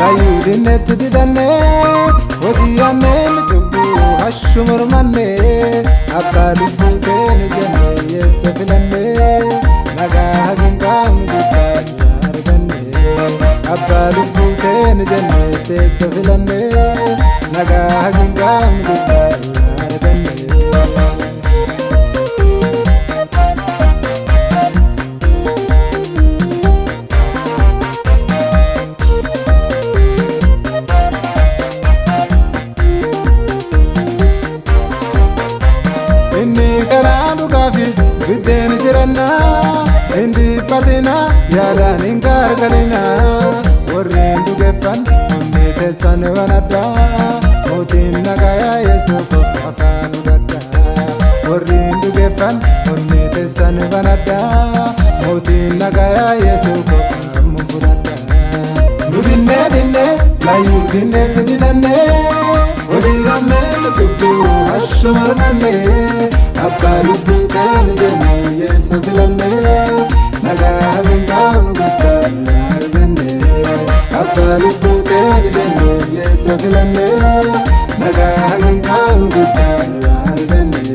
layyuu dinneetti didannee hojii ammeen cubbuu hashumur mannee abbaa lubbuu teenu jennee yeessoo filannee nagaa hagin qaamnu guddaa argannee abbaa lubbuu teenu jennee teessoo filannee nagaa hagin qaamnu guddaa argannee. Inni karaa dhugaafi biddeen jiranna inni patina yaadaan hin gargarina warreen dhugeeffan onni teessan wanadda mootiin nagayaa yesuuf of afaan gadda warreen dhugeeffan onni teessan wanadda mootiin nagayaa yesuuf of afaan fudhadda nu dinne layyuu dinneetti didannee hojii gammeen cubbuu hashumar mannee abbaa lubbuu teenu jennee yeessoo filannee nagaa hagin qaamnu guddaa argannee abbaa lubbuu teenu jennee yeessoo filannee nagaa hagin qaamnu guddaa argannee.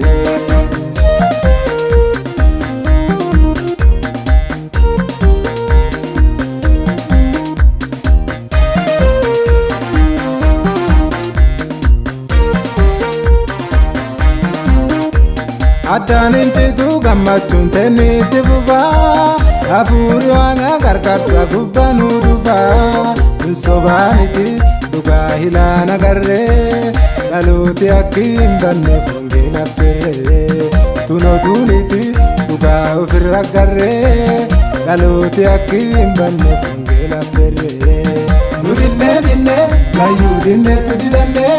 Addaan incitu gammachuun teenitti fufaa hafuuri waaqa gargaarsa gubbaa nu dhufaa kun sobaaniti dhugaa hilaan agarree dhalooti akki hin banneef wangeela affeerree tunotuuniti dhugaa ofirra agarree dhalooti akki hin banneef wangeela affeerree nu dinne layyuu dinneetti didannee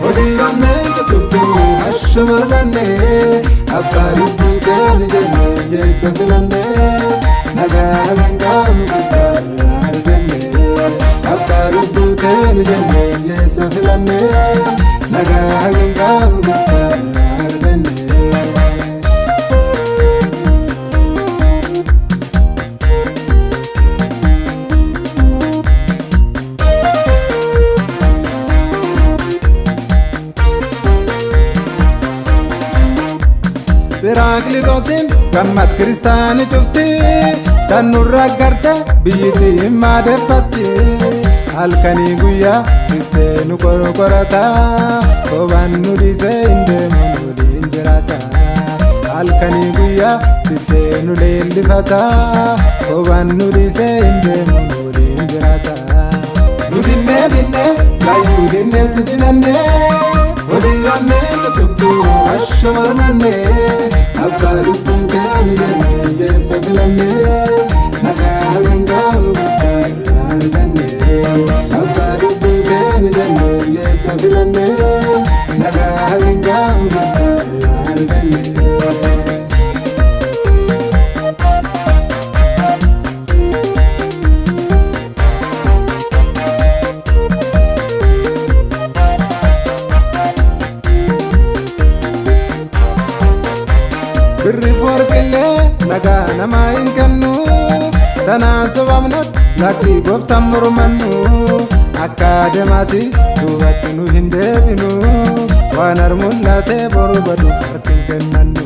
hojii gammeen cubbuu hashumar mannee abbaa lubbuu teenu jennee yeessoo filannee nagaa hagin qaamnu guddaa argannee abbaa lubbuu teenu jennee yeessoo filannee nagaa hagin qaamnu guddaa argannee. Piraakilitoosin gammad kiristaani cufti tannurra garte biyyiti hin maadeeffatti halkanii guyyaa dhiisee nu qorqorata koobaan nu dhiisee hin deemuun waliin jiraata halkanii guyyaa dhiisee nu leellifata koobaan nu dhiisee hin deemuun waliin jiraata nu dinne layyuu dinneetti didannee hojii gammeen cubbuu hashumar mannee abbaa lubbuu teenu jennee yeessoo filannee nagaa hagin qaamnu guddaa argannee abbaa lubbuu teenu jennee yeessoo filannee nagaa hagin qaamnu guddaa argannee. Birri forqillee nagaa namaa hin kennu tanaan sobamnat lakkii gooftaan mormannu akka adeemaasi duubatti nu hin deebinu waan harmuun laatee boru baduuf harki hin kennannu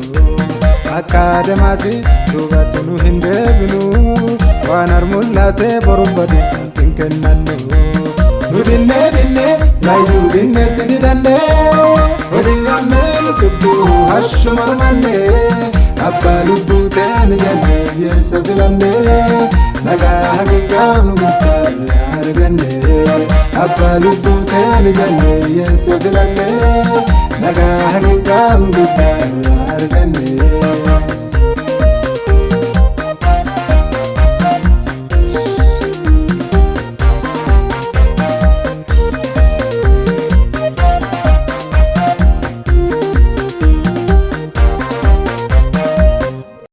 akka adeemaasi duubatti nu hin deebinu waan harmuun laatee boru baduuf harki hin kennannu nu dinne layyuu dinneetti didannee hojii gammeen cubbuu hashumar mannee abbaa lubbuu teenu jennee yeessoo filannee nagaa hagin qaamnu guddaa argannee abbaa lubbuu teenu jennee yeessoo filannee nagaa hagin qaamnu guddaa argannee.